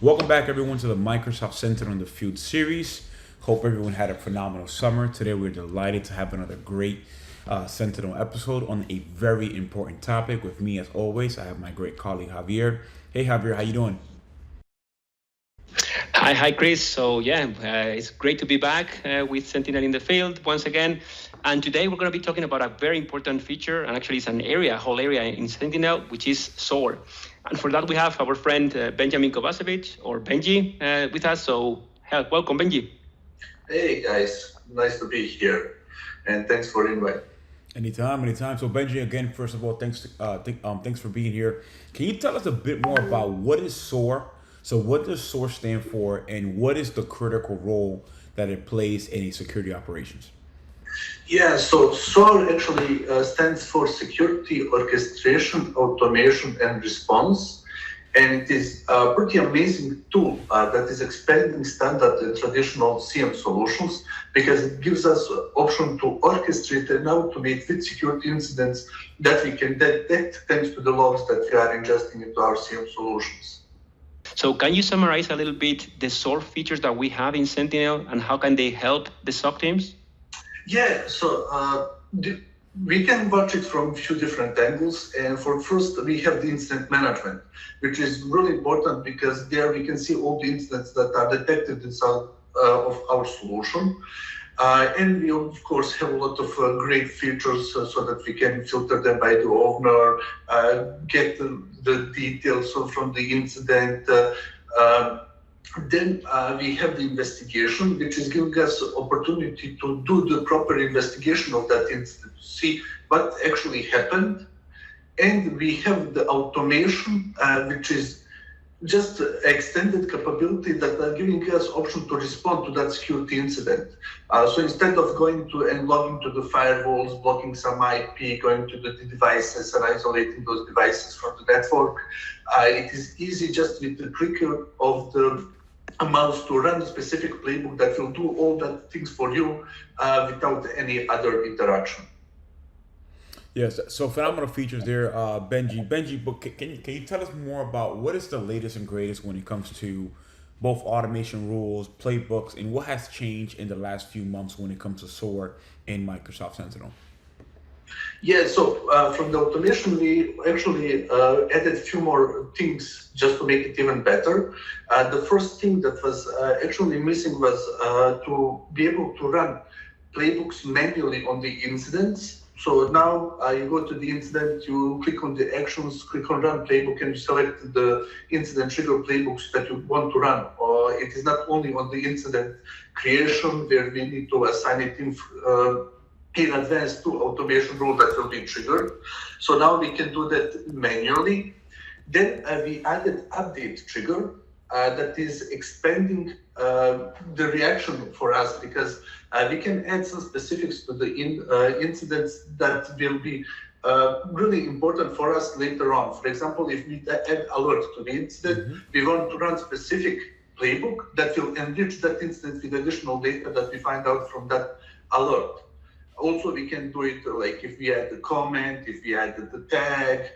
Welcome back, everyone, to the Microsoft Sentinel in the Field series. Hope everyone had a phenomenal summer. Today, we're delighted to have another great Sentinel episode on a very important topic. With me, as always, I have my great colleague Javier. Hey, Javier, how you doing? Hi, Chris. So it's great to be back with Sentinel in the Field once again. And today we're going to be talking about a very important feature, and actually it's a whole area in Sentinel, which is SOAR. And for that we have our friend Benjamin Kovacevic, or Benji, with us. So welcome, Benji. Hey guys, nice to be here, and thanks for the invite. Anytime. So Benji, again, first of all, thanks for being here. Can you tell us a bit more about what is SOAR? So what does SOAR stand for, and what is the critical role that it plays in a security operations? Yeah, so SOAR actually stands for Security Orchestration, Automation, and Response. And it is a pretty amazing tool that is expanding standard and traditional CM solutions, because it gives us option to orchestrate and automate with security incidents that we can detect thanks to the logs that we are ingesting into our CM solutions. So can you summarize a little bit the SOAR features that we have in Sentinel, and how can they help the SOC teams? Yeah, so we can watch it from a few different angles. And for first, we have the incident management, which is really important because there we can see all the incidents that are detected inside of our solution. And we, of course, have a lot of great features so that we can filter them by the owner, get the details from the incident. Then we have the investigation, which is giving us opportunity to do the proper investigation of that incident, to see what actually happened. And we have the automation, which is just extended capability that are giving us option to respond to that security incident. So instead of going to and logging to the firewalls, blocking some IP, going to the devices and isolating those devices from the network, it is easy just with the click of the mouse to run a specific playbook that will do all that things for you without any other interaction. Yes, so phenomenal features there, Benji. But can you tell us more about what is the latest and greatest when it comes to both automation rules, playbooks, and what has changed in the last few months when it comes to SOAR in Microsoft Sentinel? Yeah, so from the automation, we actually added a few more things just to make it even better. The first thing that was actually missing was to be able to run playbooks manually on the incidents. So now you go to the incident, you click on the actions, click on run playbook, and you select the incident trigger playbooks that you want to run. It is not only on the incident creation where we need to assign it in advance to automation rule that will be triggered. So now we can do that manually. Then we added update trigger that is expanding the reaction for us, because we can add some specifics to the incidents that will be really important for us later on. For example, if we add alert to the incident, we want to run specific playbook that will enrich that incident with additional data that we find out from that alert. Also, we can do it like if we add the comment, if we add the tag,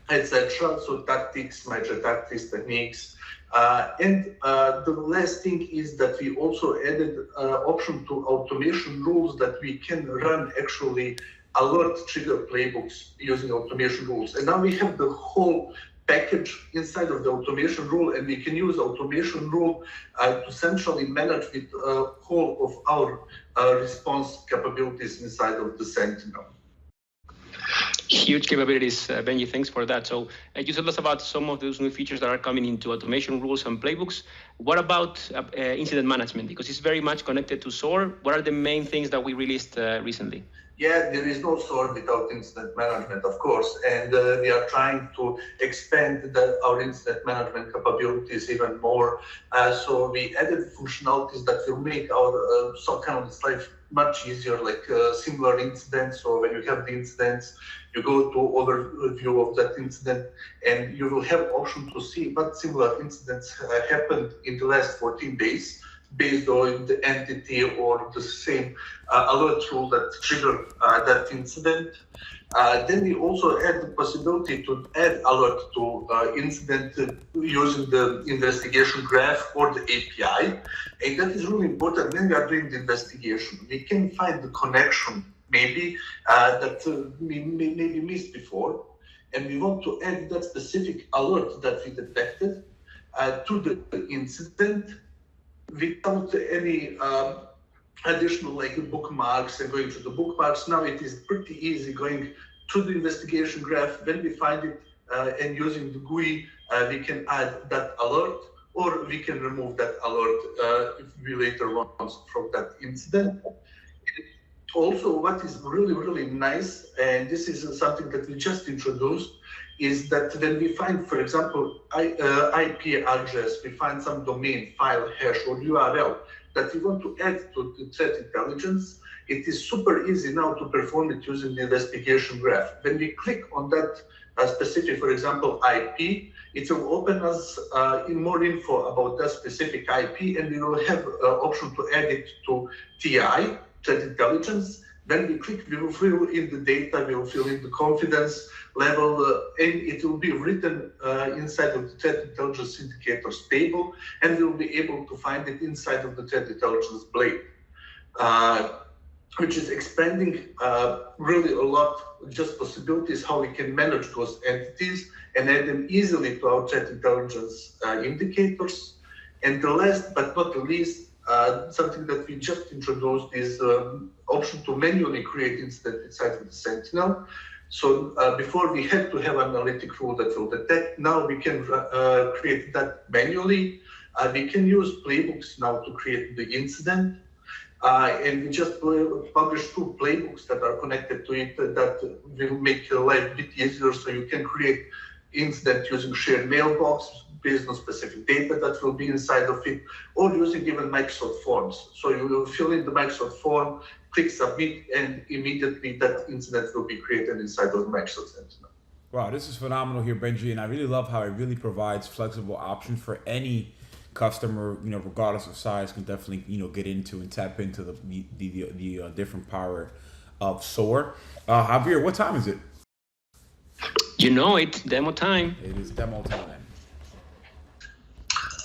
etc. So tactics, major tactics, techniques. And the last thing is that we also added option to automation rules that we can run actually alert trigger playbooks using automation rules. And now we have the whole package inside of the automation rule, and we can use automation rule to centrally manage with whole of our response capabilities inside of the Sentinel. Huge capabilities, Benji. Thanks for that. So you told us about some of those new features that are coming into automation rules and playbooks. What about incident management? Because it's very much connected to SOAR. What are the main things that we released recently? Yeah, there is no SOAR without incident management, of course. And we are trying to expand our incident management capabilities even more. So we added functionalities that will make our SOC analyst life much easier, like similar incidents. So when you have the incidents, you go to overview of that incident, and you will have option to see what similar incidents happened in the last 14 days. based on the entity or the same alert rule that triggered that incident. Then we also add the possibility to add alert to incident using the investigation graph or the API. And that is really important when we are doing the investigation. We can find the connection maybe that we maybe missed before. And we want to add that specific alert that we detected to the incident without any additional like bookmarks and going to the bookmarks. Now it is pretty easy going to the investigation graph. When we find it and using the GUI, we can add that alert, or we can remove that alert if we later want from that incident. Also, what is really, really nice, and this is something that we just introduced, is that when we find, for example, IP address, we find some domain, file, hash, or URL that we want to add to the threat intelligence, it is super easy now to perform it using the investigation graph. When we click on that specific, for example, IP, it will open us in more info about that specific IP, and we will have option to add it to TI, threat intelligence. When we click, we will fill in the data, we will fill in the confidence level, and it will be written inside of the threat intelligence indicators table, and we will be able to find it inside of the threat intelligence blade, which is expanding really a lot, just possibilities how we can manage those entities and add them easily to our threat intelligence indicators. And the last but not the least, something that we just introduced is option to manually create incident inside of the Sentinel. So before we had to have an analytic rule that will detect. Now we can create that manually. We can use playbooks now to create the incident. And we just published 2 playbooks that are connected to it that will make your life a bit easier. So you can create incident using shared mailbox based on specific data that will be inside of it, or using even Microsoft Forms. So you will fill in the Microsoft form, click submit, and immediately that incident will be created inside of Microsoft Sentinel. Wow, this is phenomenal here, Benji, and I really love how it really provides flexible options for any customer, regardless of size, can definitely, get into and tap into the different power of SOAR. Javier, what time is it? It's demo time. It is demo time.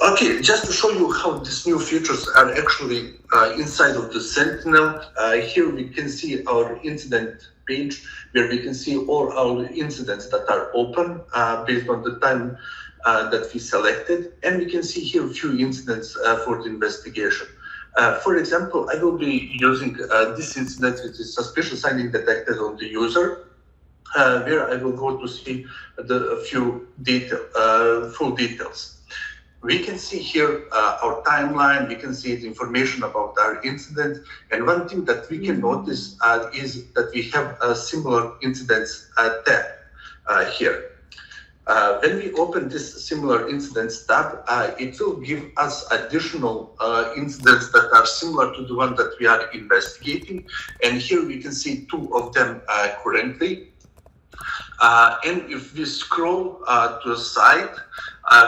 Okay, just to show you how these new features are actually inside of the Sentinel. Here we can see our incident page where we can see all our incidents that are open based on the time that we selected. And we can see here a few incidents for the investigation. For example, I will be using this incident, which is suspicious signing detected on the user, where I will go to see a few full details. We can see here our timeline, we can see the information about our incident. And one thing that we can notice is that we have a similar incidents tab here. When we open this similar incidents tab, it will give us additional incidents that are similar to the one that we are investigating. And here we can see 2 of them currently. And if we scroll to the side,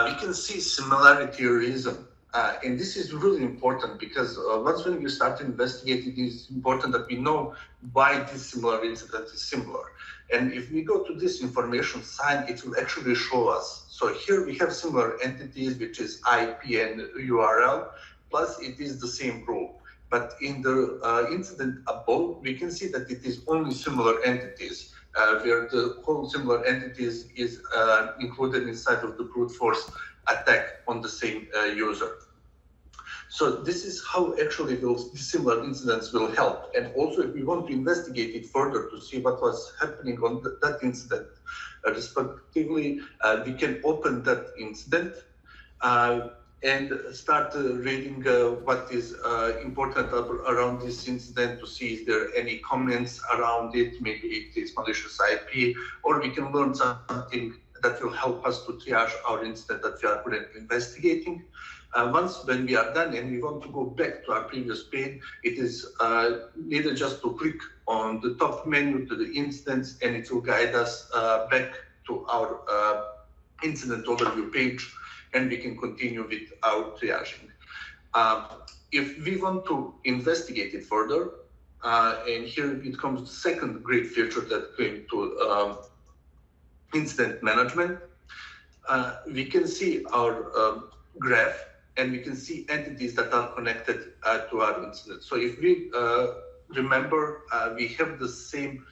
we can see similarity reason. And this is really important because once when we start investigating, it is important that we know why this similar incident is similar. And if we go to this information sign, it will actually show us. So here we have similar entities, which is IP and URL, plus it is the same rule. But in the incident above, we can see that it is only similar entities. Where the whole similar entities is included inside of the brute force attack on the same user. So this is how actually those similar incidents will help. And also if we want to investigate it further to see what was happening on that incident, respectively, we can open that incident and start reading what is important around this incident to see if there are any comments around it, maybe it is malicious IP, or we can learn something that will help us to triage our incident that we are currently investigating. Once when we are done and we want to go back to our previous page, it is needed just to click on the top menu to the instance, and it will guide us back to our incident overview page, and we can continue with our triaging. if we want to investigate it further, and here it comes the second great feature that came to incident management, we can see our graph, and we can see entities that are connected to our incident. So if we remember, we have the same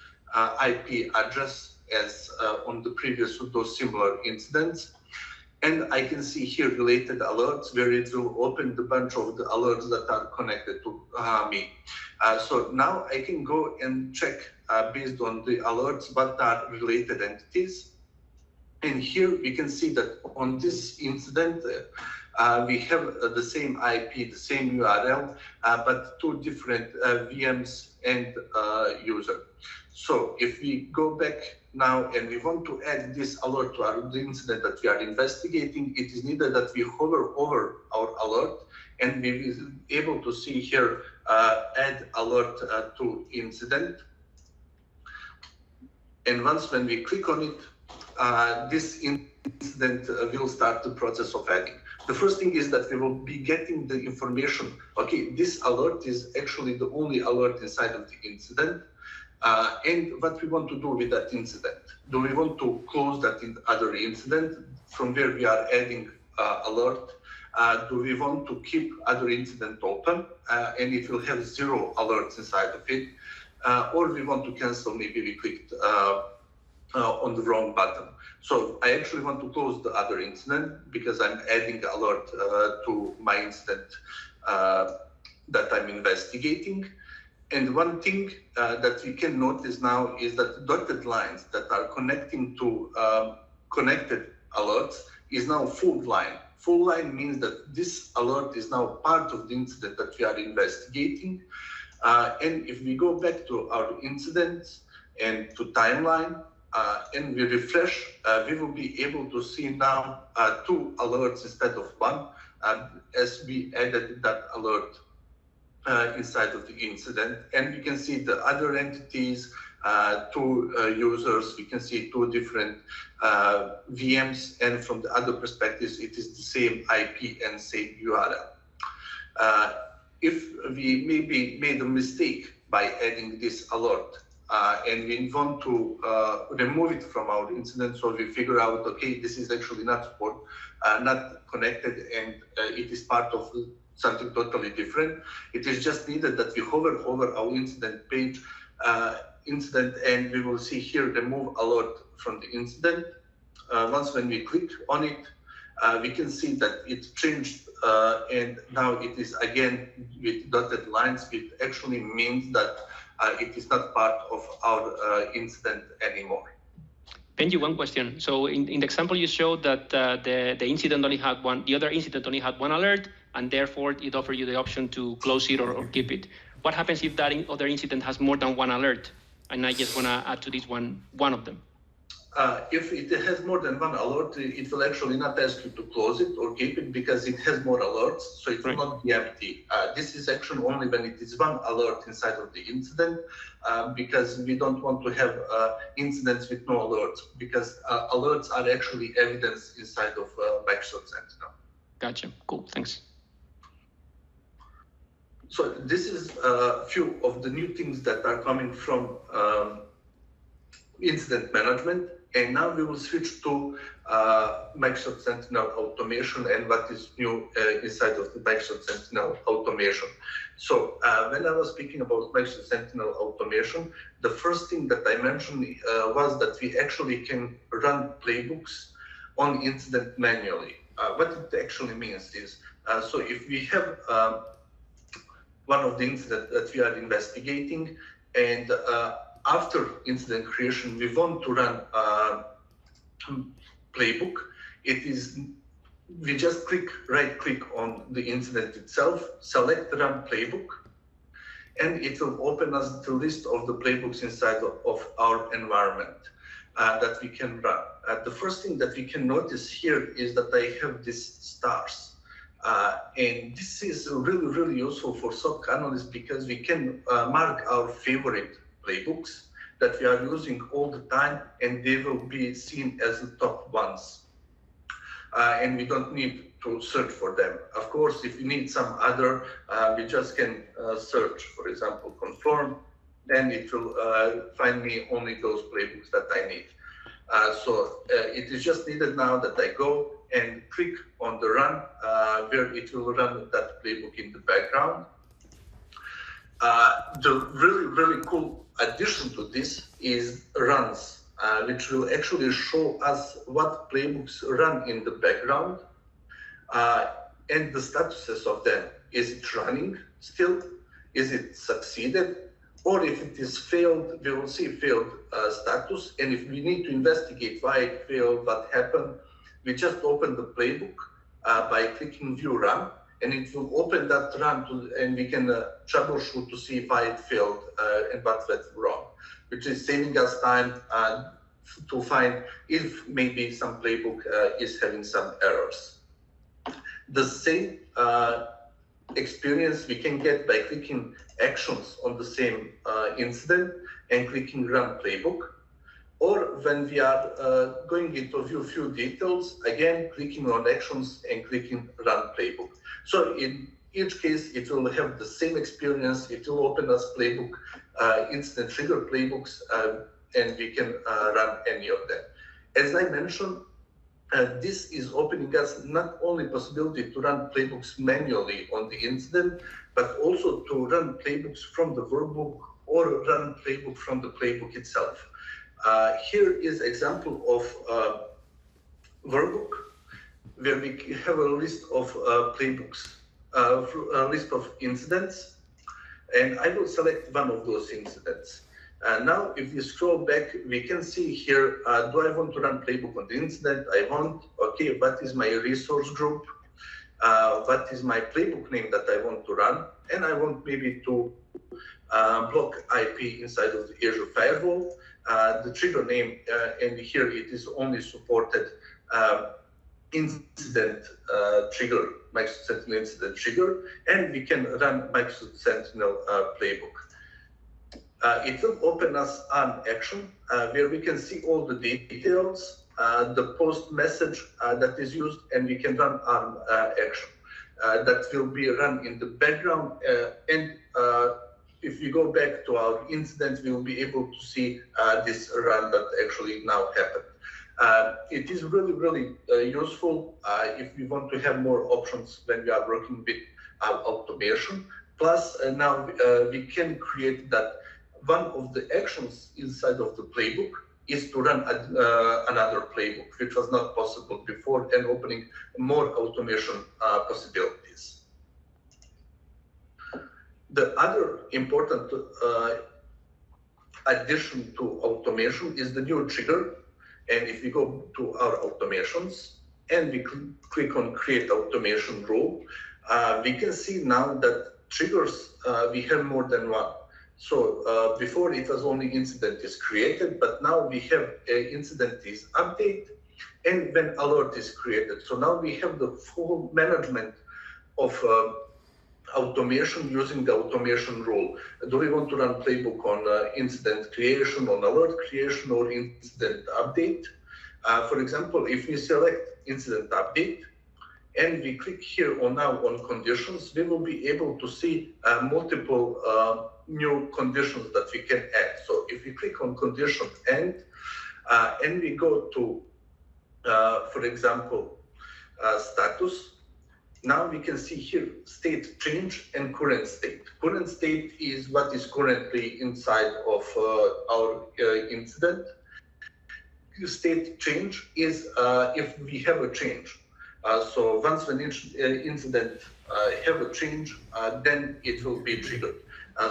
IP address as on the previous those similar incidents. And I can see here related alerts where it will open the bunch of the alerts that are connected to me. So now I can go and check based on the alerts what are related entities. And here we can see that on this incident, we have the same IP, the same URL, but two different VMs and user. So if we go back now and we want to add this alert to the incident that we are investigating, it is needed that we hover over our alert, and we will be able to see here add alert to incident. And once when we click on it, this incident will start the process of adding. The first thing is that we will be getting the information. Okay, this alert is actually the only alert inside of the incident. And what we want to do with that incident. Do we want to close that other incident from where we are adding alert? Do we want to keep other incident open and it will have 0 alerts inside of it? Or we want to cancel, maybe we clicked on the wrong button. So I actually want to close the other incident because I'm adding alert to my incident that I'm investigating. And one thing that we can notice now is that the dotted lines that are connecting to connected alerts is now full line. Full line means that this alert is now part of the incident that we are investigating. And if we go back to our incidents and to timeline, and we refresh, we will be able to see now 2 alerts instead of 1, as we added that alert inside of the incident. And we can see the other entities, 2 users, we can see 2 different VMs, and from the other perspectives, it is the same IP and same URL. If we maybe made a mistake by adding this alert, and we want to remove it from our incident, so we figure out, okay, this is actually not connected, and it is part of something totally different. It is just needed that we hover over our incident page, and we will see here remove alert from the incident. Once when we click on it, we can see that it changed, and now it is again with dotted lines, which actually means that it is not part of our incident anymore. Benji, one question. So in the example you showed that the incident only had one, the other incident only had one alert, and therefore it offered you the option to close it or keep it. What happens if that other incident has more than one alert, and I just want to add to this one of them? If it has more than one alert, it will actually not ask you to close it or keep it because it has more alerts, so it will not be empty. This is actually only when it is one alert inside of the incident, because we don't want to have incidents with no alerts, because alerts are actually evidence inside of Microsoft Sentinel. Gotcha. Cool. Thanks. So this is a few of the new things that are coming from incident management. And now we will switch to Microsoft Sentinel automation and what is new inside of the Microsoft Sentinel automation. So when I was speaking about Microsoft Sentinel automation, the first thing that I mentioned was that we actually can run playbooks on incident manually. What it actually means is, so if we have one of the incidents that we are investigating, and after incident creation, we want to run playbook. We just right click on the incident itself, select run playbook, and it will open us the list of the playbooks inside of our environment that we can run. The first thing that we can notice here is that I have these stars. And this is really, really useful for SOC analysts because we can mark our favorite playbooks that we are using all the time, and they will be seen as the top ones. And we don't need to search for them. Of course, if you need some other, we just can search, for example, confirm, then it will find me only those playbooks that I need. So it is just needed now that I go and click on the run, where it will run that playbook in the background. The really cool addition to this is runs, which will actually show us what playbooks run in the background and the statuses of them. Is it running still? Is it succeeded? Or if it is failed, we will see failed status. And if we need to investigate why it failed, what happened, we just open the playbook by clicking View Run, and it will open that run and we can troubleshoot to see why it failed and what went wrong, which is saving us time to find if maybe some playbook is having some errors. The same experience we can get by clicking actions on the same incident and clicking Run Playbook. Or when we are going into view few details, again, clicking on actions and clicking Run Playbook. So in each case, it will have the same experience. It will open us playbook, incident trigger playbooks, and we can run any of them. As I mentioned, this is opening us not only possibility to run playbooks manually on the incident, but also to run playbooks from the workbook or run playbook from the playbook itself. Here is example of workbook where we have a list of playbooks, a list of incidents, and I will select one of those incidents. Now, if we scroll back, we can see here, do I want to run playbook on the incident? I want, okay, what is my resource group? What is my playbook name that I want to run? And I want maybe to block IP inside of the Azure firewall. The trigger name, and here it is only supported incident trigger, Microsoft Sentinel incident trigger, and we can run Microsoft Sentinel playbook. It will open us an action where we can see all the details, the post message that is used, and we can run ARM action that will be run in the background. And if we go back to our incident, we will be able to see this run that actually now happened. It is really useful if we want to have more options when we are working with our automation. Plus, now we can create that one of the actions inside of the playbook is to run another playbook, which was not possible before, and opening more automation possibilities. The other important addition to automation is the new trigger. And if we go to our automations and we click on Create Automation Rule, we can see now that triggers, we have more than one. So before it was only incident is created, but now we have incident is update and when alert is created. So now we have the full management of automation using the automation rule. Do we want to run playbook on incident creation, on alert creation, or incident update? For example, if we select incident update and we click here on now on conditions, we will be able to see multiple new conditions that we can add. So if we click on condition end and we go to, for example, status, now we can see here state change and current state. Current state is what is currently inside of our incident. State change is if we have a change. So once an incident have a change, then it will be triggered.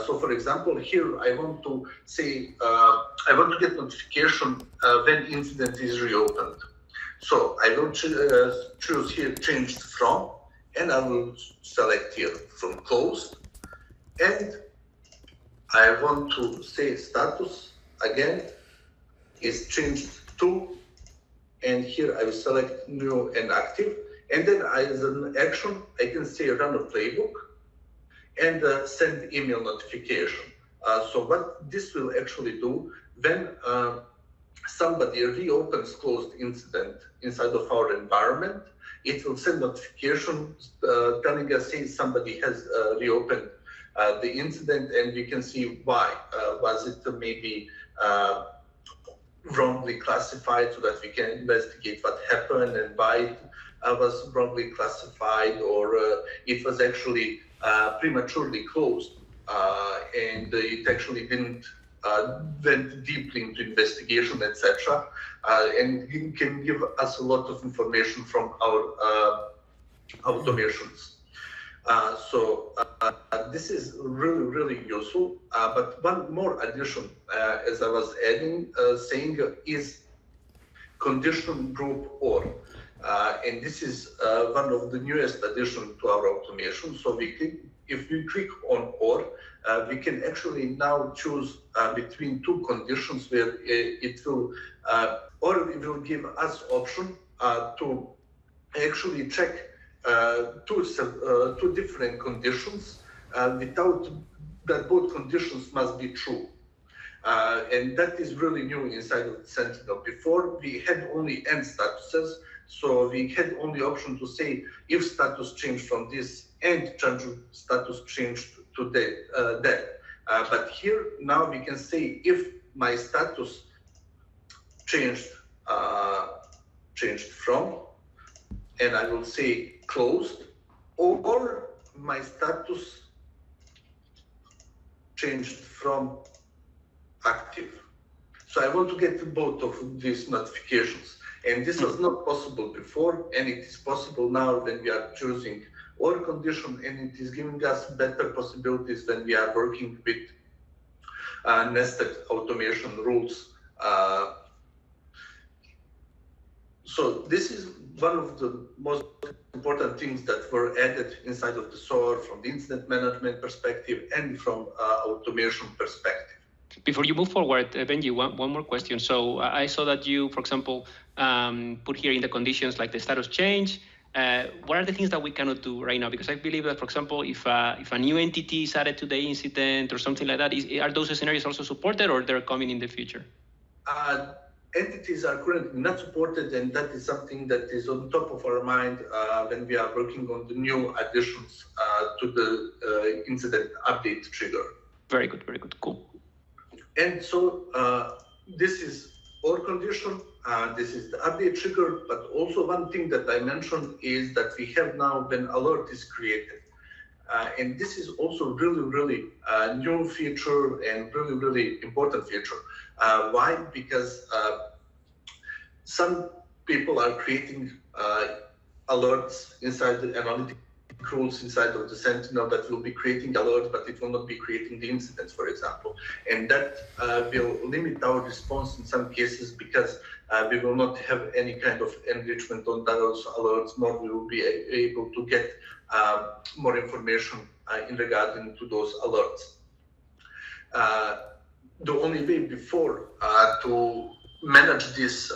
So for example, here I want to say, I want to get notification when incident is reopened. So I will choose here changed from, and I will select here from closed. And I want to say status again is changed to, and here I will select new and active. And then as an action, I can say run a playbook and send email notification. So what this will actually do when somebody reopens closed incident inside of our environment, it will send notifications telling us, hey, somebody has reopened the incident, and we can see why. Was it maybe wrongly classified, so that we can investigate what happened and why it was wrongly classified, or it was actually prematurely closed and it actually didn't went deeply into investigation, etc. And it can give us a lot of information from our automations. So this is really, really useful. But one more addition, as I was adding, saying is condition group OR. And this is one of the newest addition to our automation. So if we click on OR, we can actually now choose between two conditions where it will, or it will give us option to actually check two different conditions without that both conditions must be true. And that is really new inside of Sentinel. Before, we had only end statuses, so we had only option to say if status changed from this and status changed to that. But here now we can say if my status changed from, and I will say closed, or my status changed from active. So I want to get both of these notifications. And this was not possible before, and it is possible now when we are choosing OR condition, and it is giving us better possibilities when we are working with nested automation rules. So this is one of the most important things that were added inside of the SOAR from the incident management perspective and from automation perspective. Before you move forward, Benji, one more question. So I saw that you, for example, put here in the conditions like the status change. What are the things that we cannot do right now? Because I believe that, for example, if a new entity is added to the incident or something like that, are those scenarios also supported, or they're coming in the future? Entities are currently not supported, and that is something that is on top of our mind when we are working on the new additions to the incident update trigger. Very good, cool. And so this is OR condition, this is the update trigger, but also one thing that I mentioned is that we have now when alert is created. And this is also really new feature and really important feature. Why? Because some people are creating alerts inside the analytic rules inside of the Sentinel that will be creating alerts, but it will not be creating the incidents, for example. And that will limit our response in some cases because we will not have any kind of enrichment on those alerts, nor we will be able to get more information in regarding to those alerts. The only way before to manage this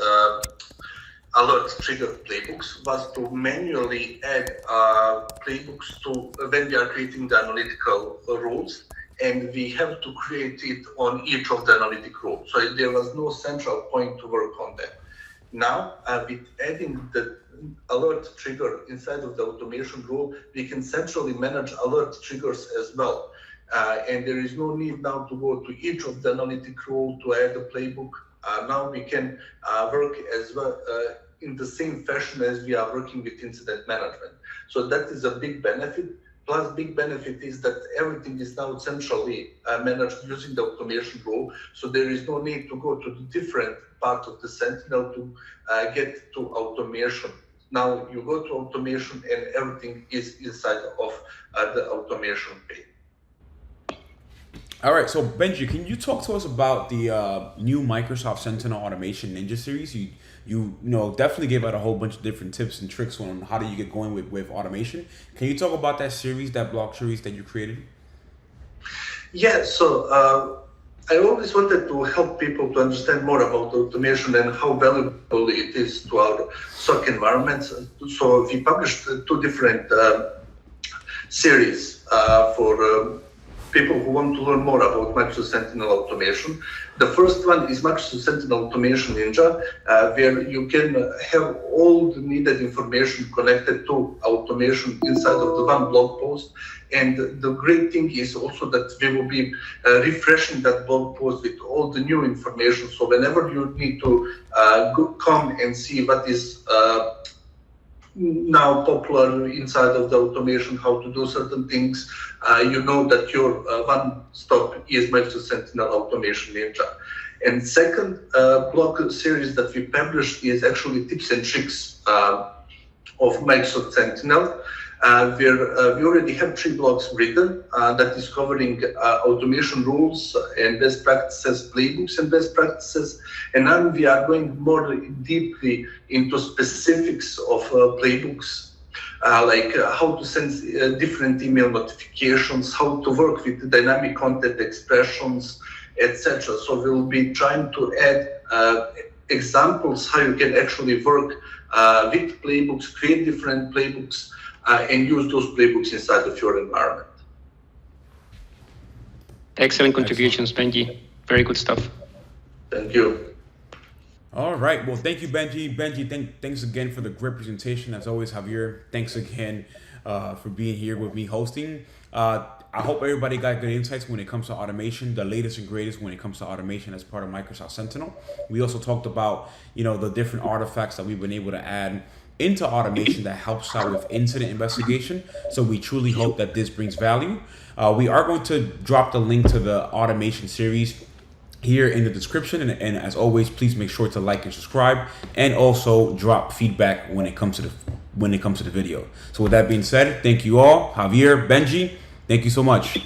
alert trigger playbooks was to manually add playbooks to when we are creating the analytical rules, and we have to create it on each of the analytic rules. So there was no central point to work on that. Now, with adding the alert trigger inside of the automation rule, we can centrally manage alert triggers as well. And there is no need now to go to each of the analytic rule to add a playbook. Now we can work as well in the same fashion as we are working with incident management. So that is a big benefit. Plus, big benefit is that everything is now centrally managed using the automation rule. So there is no need to go to the different part of the Sentinel to get to automation. Now you go to automation and everything is inside of the automation pane. All right, so Benji, can you talk to us about the new Microsoft Sentinel Automation Ninja series? You know, definitely gave out a whole bunch of different tips and tricks on how do you get going with automation. Can you talk about that series, that blog series that you created? Yeah, so I always wanted to help people to understand more about automation and how valuable it is to our SOC environments. So we published two different series for people who want to learn more about Microsoft Sentinel automation. The first one is Microsoft Sentinel Automation Ninja, where you can have all the needed information connected to automation inside of the one blog post. And the great thing is also that we will be refreshing that blog post with all the new information. So whenever you need to come and see what is now popular inside of the automation, how to do certain things, you know that your one stop is Microsoft Sentinel Automation Ninja. And second blog series that we published is actually tips and tricks of Microsoft Sentinel, where we already have 3 blogs written that is covering automation rules and best practices, playbooks and best practices. And now we are going more deeply into specifics of playbooks, like how to send different email notifications, how to work with dynamic content expressions, etc. So we'll be trying to add examples how you can actually work with playbooks, create different playbooks, and use those playbooks inside of your environment. Excellent contributions, Benji. Very good stuff. Thank you. All right. Well, thank you, Benji. Benji, thanks again for the great presentation. As always, Javier, thanks again for being here with me hosting. I hope everybody got good insights when it comes to automation, the latest and greatest when it comes to automation as part of Microsoft Sentinel. We also talked about, the different artifacts that we've been able to add into automation that helps out with incident investigation. So we truly hope that this brings value. We are going to drop the link to the automation series here in the description. And as always, please make sure to like and subscribe, and also drop feedback when it comes to the video. So with that being said, thank you all. Javier, Benji, thank you so much.